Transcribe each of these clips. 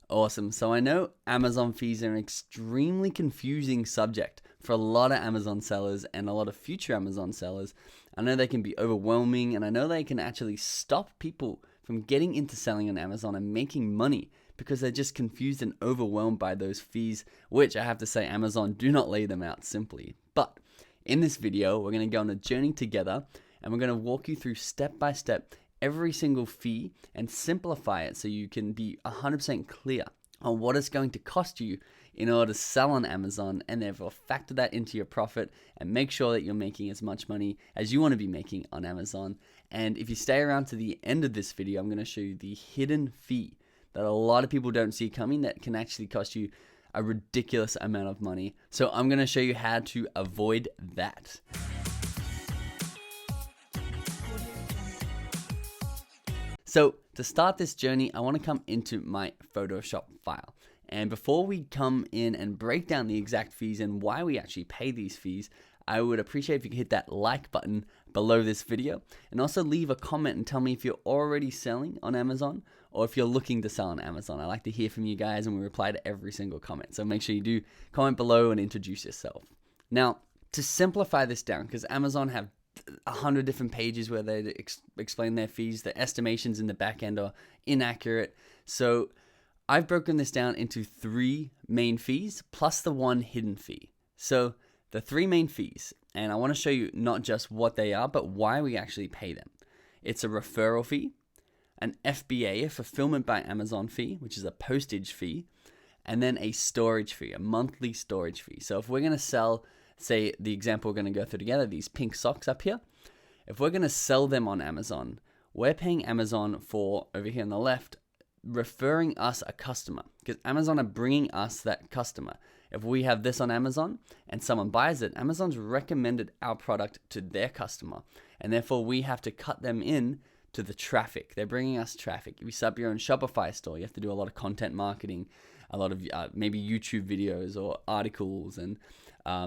Awesome. So I know Amazon fees are an extremely confusing subject for a lot of Amazon sellers and a lot of future Amazon sellers. I know they can be overwhelming, and I know they can actually stop people from getting into selling on Amazon and making money because they're just confused and overwhelmed by those fees, which I have to say Amazon do not lay them out simply. But in this video, we're going to go on a journey together, and we're going to walk you through step by step every single fee and simplify it so you can be 100% clear on what it's going to cost you in order to sell on Amazon, and therefore factor that into your profit and make sure that you're making as much money as you want to be making on Amazon. And if you stay around to the end of this video, I'm going to show you the hidden fee that a lot of people don't see coming that can actually cost you a ridiculous amount of money. So I'm going to show you how to avoid that. So to start this journey, I want to come into my Photoshop file. And before we come in and break down the exact fees and why we actually pay these fees, I would appreciate if you could hit that like button below this video, and also leave a comment and tell me if you're already selling on Amazon or if you're looking to sell on Amazon. I like to hear from you guys, and we reply to every single comment. So make sure you do comment below and introduce yourself. Now, to simplify this down, because Amazon have 100 different pages where they explain their fees, the estimations in the back end are inaccurate. So I've broken this down into 3 main fees plus the 1 hidden fee. So the 3 main fees, and I want to show you not just what they are, but why we actually pay them. It's a referral fee, an FBA, a fulfillment by Amazon fee, which is a postage fee, and then a storage fee, a monthly storage fee. So if we're going to sell, say the example we're going to go through together, these pink socks up here, if we're going to sell them on Amazon, we're paying Amazon for, over here on the left, referring us a customer, because Amazon are bringing us that customer. If we have this on Amazon and someone buys it, Amazon's recommended our product to their customer, and therefore we have to cut them in to the traffic. They're bringing us traffic. If you set up your own Shopify store, you have to do a lot of content marketing, a lot of maybe YouTube videos or articles, and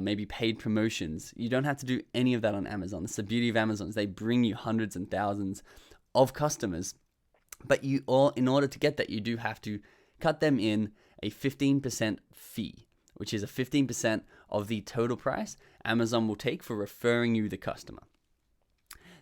maybe paid promotions. You don't have to do any of that on Amazon. That's the beauty of Amazon, is they bring you hundreds and thousands of customers. But in order to get that, you do have to cut them in a 15% fee, which is a 15% of the total price Amazon will take for referring you the customer.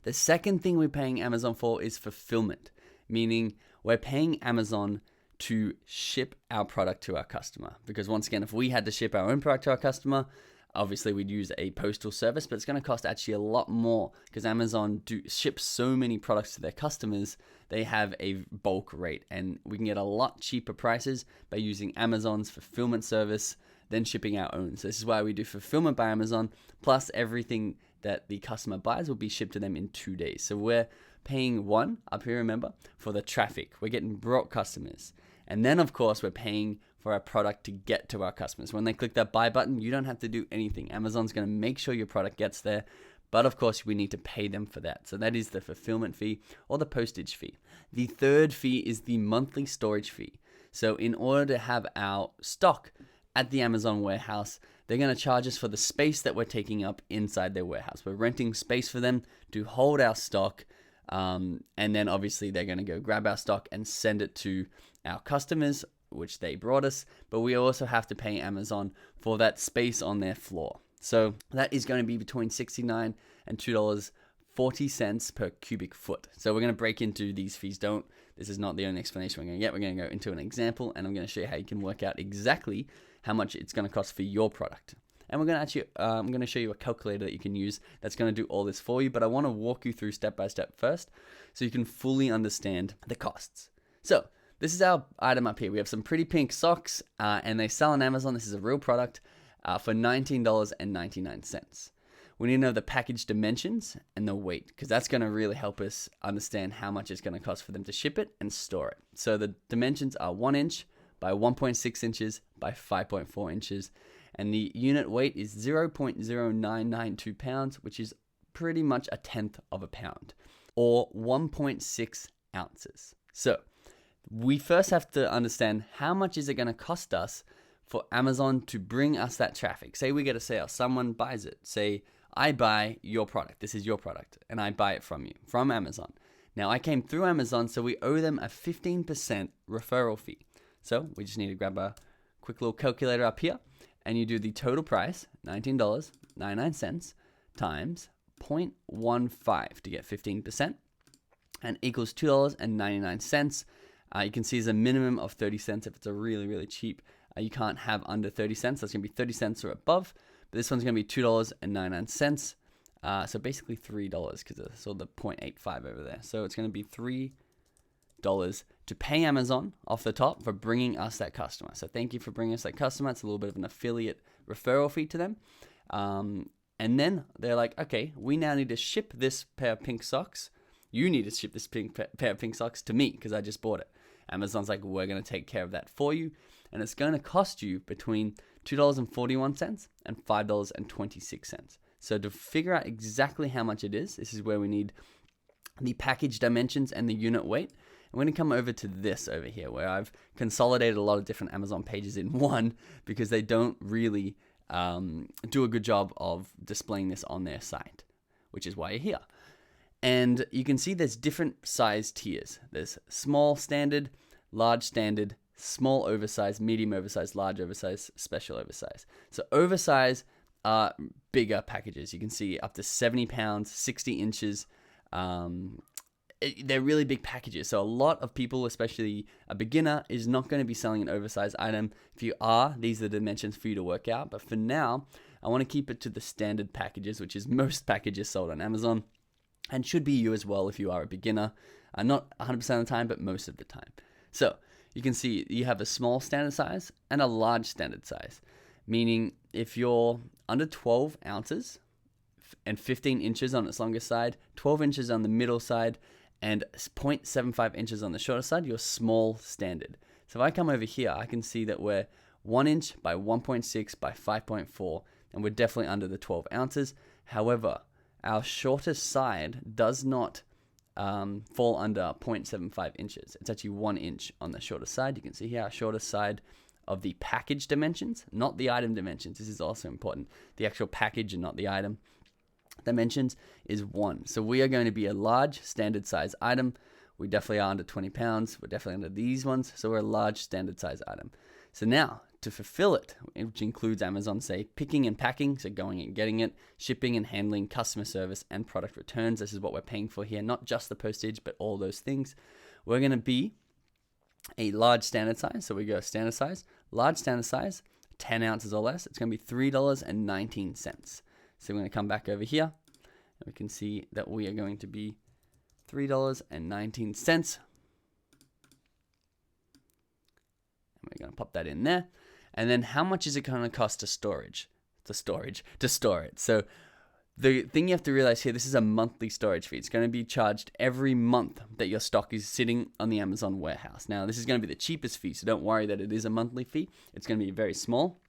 The second thing we're paying Amazon for is fulfillment, meaning we're paying Amazon to ship our product to our customer. Because once again, if we had to ship our own product to our customer, obviously we'd use a postal service, but it's going to cost actually a lot more because Amazon ship so many products to their customers. They have a bulk rate, and we can get a lot cheaper prices by using Amazon's fulfillment service than shipping our own. So this is why we do fulfillment by Amazon, plus everything that the customer buys will be shipped to them in 2 days. So we're paying one up here, remember, for the traffic. We're getting brought customers. And then, of course, we're paying for our product to get to our customers. When they click that buy button, you don't have to do anything. Amazon's going to make sure your product gets there. But of course, we need to pay them for that. So that is the fulfillment fee or the postage fee. The third fee is the monthly storage fee. So in order to have our stock at the Amazon warehouse, they're going to charge us for the space that we're taking up inside their warehouse. We're renting space for them to hold our stock. And then obviously they're going to go grab our stock and send it to our customers, which they brought us. But we also have to pay Amazon for that space on their floor. So that is going to be between $69 and $2.40 per cubic foot. So we're going to break into these fees. This is not the only explanation we're going to get. We're going to go into an example, and I'm going to show you how you can work out exactly how much it's going to cost for your product. And we're going to actually, I'm going to show you a calculator that you can use that's going to do all this for you. But I want to walk you through step by step first, so you can fully understand the costs. So this is our item up here. We have some pretty pink socks, and they sell on Amazon. This is a real product. For $19.99. We need to know the package dimensions and the weight, because that's going to really help us understand how much it's going to cost for them to ship it and store it. So the dimensions are 1 inch by 1.6 inches by 5.4 inches. And the unit weight is 0.0992 pounds, which is pretty much a tenth of a pound, or 1.6 ounces. So we first have to understand how much is it going to cost us for Amazon to bring us that traffic. Say we get a sale, someone buys it. Say I buy your product, this is your product, and I buy it from you, from Amazon. Now I came through Amazon, so we owe them a 15% referral fee. So we just need to grab a quick little calculator up here, and you do the total price, $19.99, times 0.15 to get 15%, and equals $2.99. You can see there's a minimum of 30 cents if it's a really, really cheap. You can't have under 30 cents. That's going to be 30 cents or above. But this one's going to be $2.99. So basically $3 because I saw the 0.85 over there. So it's going to be $3 to pay Amazon off the top for bringing us that customer. So thank you for bringing us that customer. It's a little bit of an affiliate referral fee to them. And then they're like, okay, we now need to ship this pair of pink socks. You need to ship this pair of pink socks to me because I just bought it. Amazon's like, we're going to take care of that for you. And it's going to cost you between $2.41 and $5.26. So to figure out exactly how much it is, this is where we need the package dimensions and the unit weight. I'm going to come over to this over here where I've consolidated a lot of different Amazon pages in one because they don't really do a good job of displaying this on their site, which is why you're here. And you can see there's different size tiers. There's small standard, large standard, small oversized, medium oversized, large oversized, special oversized. So oversized are bigger packages. You can see up to 70 pounds, 60 inches. They're really big packages. So a lot of people, especially a beginner, is not going to be selling an oversized item. If you are, these are the dimensions for you to work out. But for now, I want to keep it to the standard packages, which is most packages sold on Amazon. And should be you as well if you are a beginner. Not 100% of the time, but most of the time. So you can see you have a small standard size and a large standard size. Meaning if you're under 12 ounces and 15 inches on its longest side, 12 inches on the middle side, and 0.75 inches on the shorter side, you're small standard. So if I come over here, I can see that we're 1 inch by 1.6 by 5.4, and we're definitely under the 12 ounces. However, our shortest side does not fall under 0.75 inches. It's actually 1 inch on the shortest side. You can see here our shortest side of the package dimensions, not the item dimensions. This is also important. The actual package and not the item dimensions is 1. So we are going to be a large standard size item. We definitely are under 20 pounds. We're definitely under these ones. So we're a large standard size item. So now to fulfill it, which includes Amazon, say, picking and packing, so going and getting it, shipping and handling, customer service, and product returns. This is what we're paying for here, not just the postage, but all those things. We're going to be a large standard size. So we go standard size, large standard size, 10 ounces or less. It's going to be $3.19. So we're going to come back over here, and we can see that we are going to be $3.19. We're going to pop that in there. And then how much is it going to cost to store it? So the thing you have to realize here, this is a monthly storage fee. It's going to be charged every month that your stock is sitting on the Amazon warehouse. Now, this is going to be the cheapest fee, so don't worry that it is a monthly fee. It's going to be very small,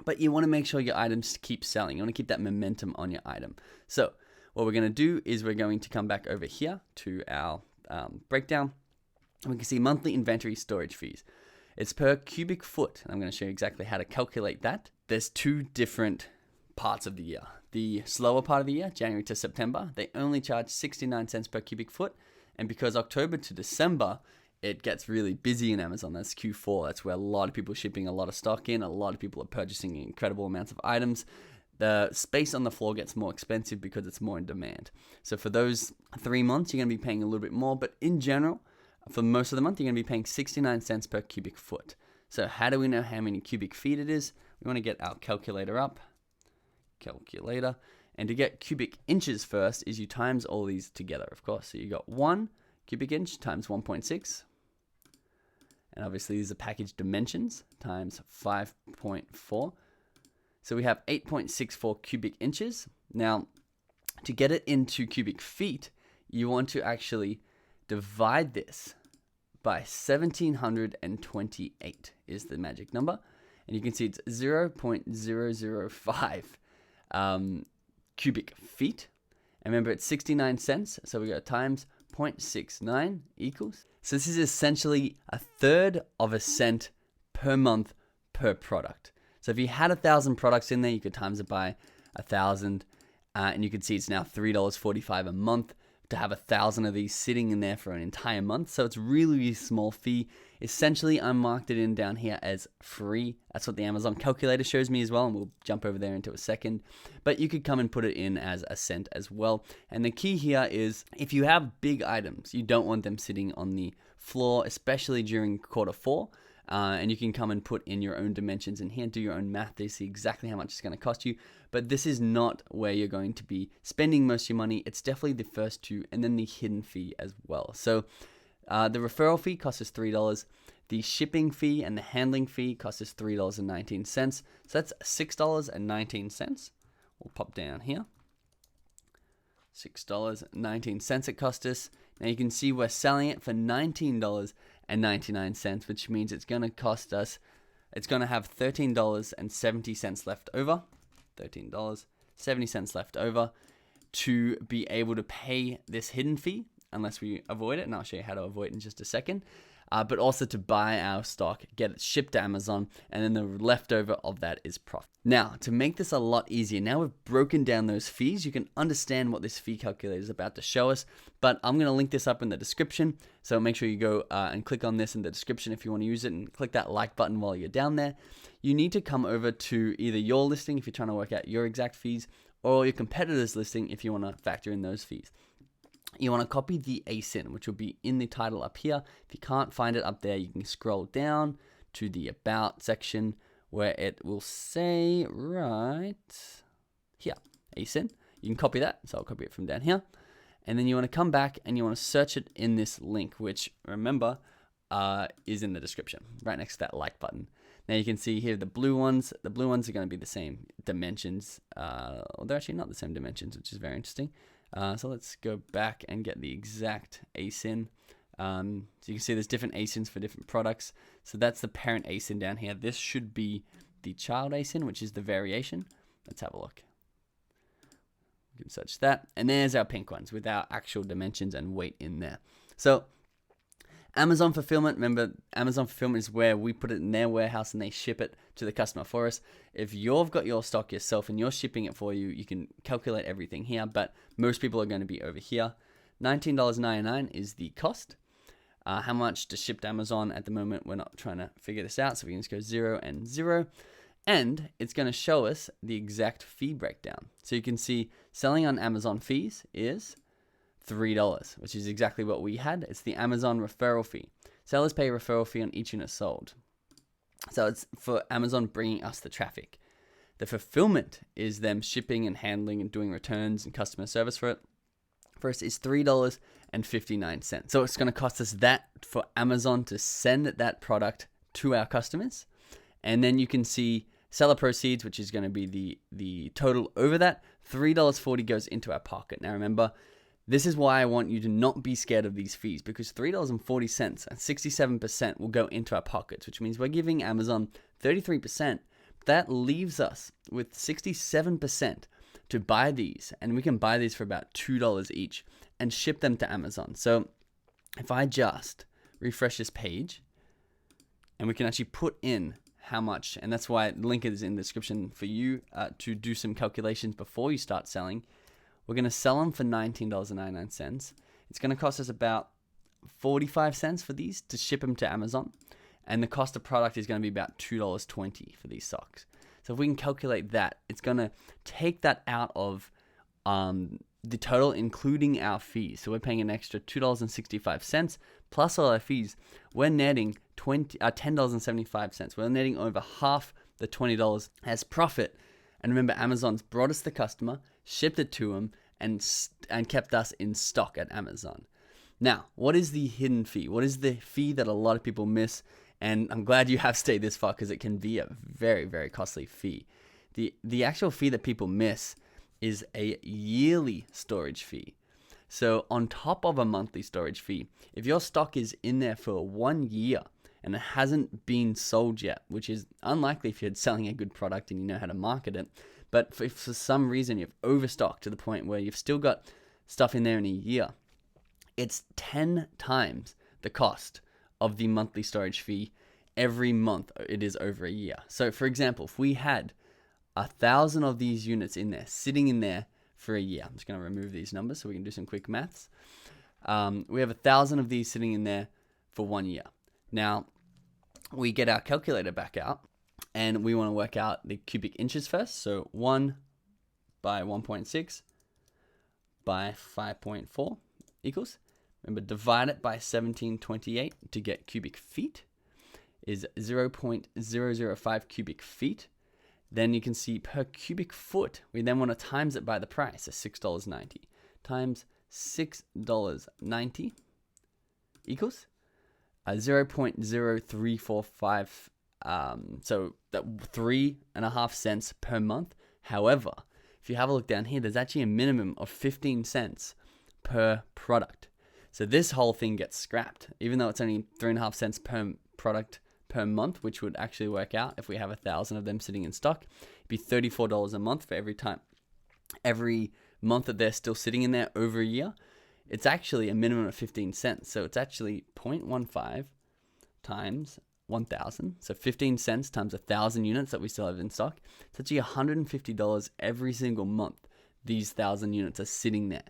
but you want to make sure your items keep selling. You want to keep that momentum on your item. So what we're going to do is we're going to come back over here to our breakdown, and we can see monthly inventory storage fees. It's per cubic foot, and I'm going to show you exactly how to calculate that. There's two different parts of the year. The slower part of the year, January to September, they only charge 69 cents per cubic foot, and because October to December, it gets really busy in Amazon. That's Q4. That's where a lot of people are shipping a lot of stock in. A lot of people are purchasing incredible amounts of items. The space on the floor gets more expensive because it's more in demand. So for those 3 months, you're going to be paying a little bit more, but in general, for most of the month, you're going to be paying 69 cents per cubic foot. So how do we know how many cubic feet it is? We want to get our calculator up. Calculator. And to get cubic inches first is you times all these together, of course. So you got 1 cubic inch times 1.6. And obviously these are package dimensions times 5.4. So we have 8.64 cubic inches. Now, to get it into cubic feet, you want to actually divide this by 1728 is the magic number. And you can see it's 0.005 cubic feet. And remember, it's 69 cents. So we go times 0.69 equals. So this is essentially 1/3 of a cent per month per product. So if you had 1,000 products in there, you could times it by 1,000. And you can see it's now $3.45 a month to have 1,000 of these sitting in there for an entire month. So it's really small fee. Essentially, I marked it in down here as free. That's what the Amazon calculator shows me as well, and we'll jump over there into a second. But you could come and put it in as a cent as well. And the key here is if you have big items, you don't want them sitting on the floor, especially during Q4. And you can come and put in your own dimensions in here, do your own math to see exactly how much it's going to cost you. But this is not where you're going to be spending most of your money. It's definitely the first two, and then the hidden fee as well. So the referral fee costs us $3. The shipping fee and the handling fee costs us $3.19. So that's $6.19. We'll pop down here. $6.19 it cost us. Now you can see we're selling it for $19.99, which means it's going to cost us, it's going to have $13.70 left over. $13.70 left over to be able to pay this hidden fee, unless we avoid it, and I'll show you how to avoid it in just a second. But also to buy our stock, get it shipped to Amazon, and then the leftover of that is profit. Now, to make this a lot easier, now we've broken down those fees, you can understand what this fee calculator is about to show us, but I'm going to link this up in the description, so make sure you go and click on this in the description if you want to use it, and click that like button while you're down there. You need to come over to either your listing if you're trying to work out your exact fees, or your competitor's listing if you want to factor in those fees. You want to copy the ASIN, which will be in the title up here. If you can't find it up there, you can scroll down to the About section where it will say right here, ASIN. You can copy that, so I'll copy it from down here. And then you want to come back and you want to search it in this link, which, remember, is in the description, right next to that like button. Now you can see here the blue ones. The blue ones are going to be the same dimensions. Well, they're actually not the same dimensions, which is very interesting. So let's go back and get the exact ASIN. So you can see there's different ASINs for different products. So that's the parent ASIN down here. This should be the child ASIN, which is the variation. Let's have a look. We can search that. And there's our pink ones with our actual dimensions and weight in there. So Amazon fulfillment, remember, Amazon fulfillment is where we put it in their warehouse and they ship it to the customer for us. If you've got your stock yourself and you're shipping it for you, you can calculate everything here, but most people are going to be over here. $19.99 is the cost. How much to ship to Amazon at the moment, we're not trying to figure this out, so we can just go 0 and 0. And it's going to show us the exact fee breakdown. So you can see selling on Amazon fees is $3, which is exactly what we had. It's the Amazon referral fee. Sellers pay a referral fee on each unit sold. So it's for Amazon bringing us the traffic. The fulfillment is them shipping and handling and doing returns and customer service for it. First is $3.59. So it's going to cost us that for Amazon to send that product to our customers. And then you can see seller proceeds, which is going to be the total over that. $3.40 goes into our pocket. Now remember, this is why I want you to not be scared of these fees, because $3.40 and 67% will go into our pockets, which means we're giving Amazon 33%. That leaves us with 67% to buy these, and we can buy these for about $2 each and ship them to Amazon. So if I just refresh this page, and we can actually put in how much, and that's why the link is in the description for you to do some calculations before you start selling. We're going to sell them for $19.99. It's going to cost us about 45 cents for these to ship them to Amazon. And the cost of product is going to be about $2.20 for these socks. So if we can calculate that, it's going to take that out of the total, including our fees. So we're paying an extra $2.65 plus all our fees. We're netting $10.75. We're netting over half the $20 as profit. And remember, Amazon's brought us the customer, shipped it to them, and kept us in stock at Amazon. Now, what is the hidden fee? What is the fee that a lot of people miss? And I'm glad you have stayed this far, because it can be a very, very costly fee. The actual fee that people miss is a yearly storage fee. So on top of a monthly storage fee, if your stock is in there for 1 year and it hasn't been sold yet, which is unlikely if you're selling a good product and you know how to market it, but if for some reason you've overstocked to the point where you've still got stuff in there in a year, it's 10 times the cost of the monthly storage fee every month it is over a year. So for example, if we had 1,000 of these units in there, sitting in there for a year. I'm just going to remove these numbers so we can do some quick maths. We have 1,000 of these sitting in there for 1 year. Now, we get our calculator back out, and we want to work out the cubic inches first. So 1 by 1.6 by 5.4 equals, remember, divide it by 1728 to get cubic feet is 0.005 cubic feet. Then you can see per cubic foot, we then want to times it by the price, so $6.90 times $6.90 equals 0.0345, so that 3.5 cents per month. However, if you have a look down here, there's actually a minimum of 15 cents per product. So this whole thing gets scrapped, even though it's only 3.5 cents per product per month, which would actually work out if we have 1,000 of them sitting in stock. It'd be $34 a month for every month that they're still sitting in there over a year. It's actually a minimum of 15 cents. So it's actually 0.15 times 1,000. So 15 cents times 1,000 units that we still have in stock. It's actually $150 every single month. These 1,000 units are sitting there.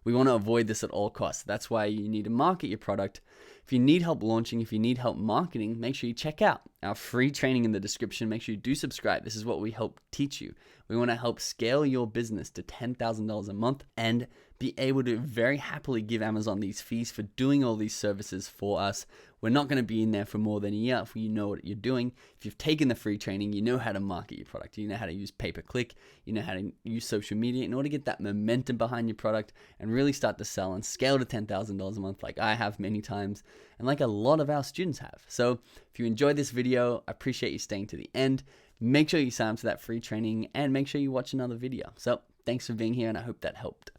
We want to avoid this at all costs. That's why you need to market your product. If you need help launching, if you need help marketing, make sure you check out our free training in the description. Make sure you do subscribe. This is what we help teach you. We want to help scale your business to $10,000 a month and be able to very happily give Amazon these fees for doing all these services for us. We're not going to be in there for more than a year if you know what you're doing. If you've taken the free training, you know how to market your product. You know how to use pay-per-click. You know how to use social media in order to get that momentum behind your product and really start to sell and scale to $10,000 a month like I have many times and like a lot of our students have. So if you enjoyed this video, I appreciate you staying to the end. Make sure you sign up to that free training and make sure you watch another video. So thanks for being here, and I hope that helped.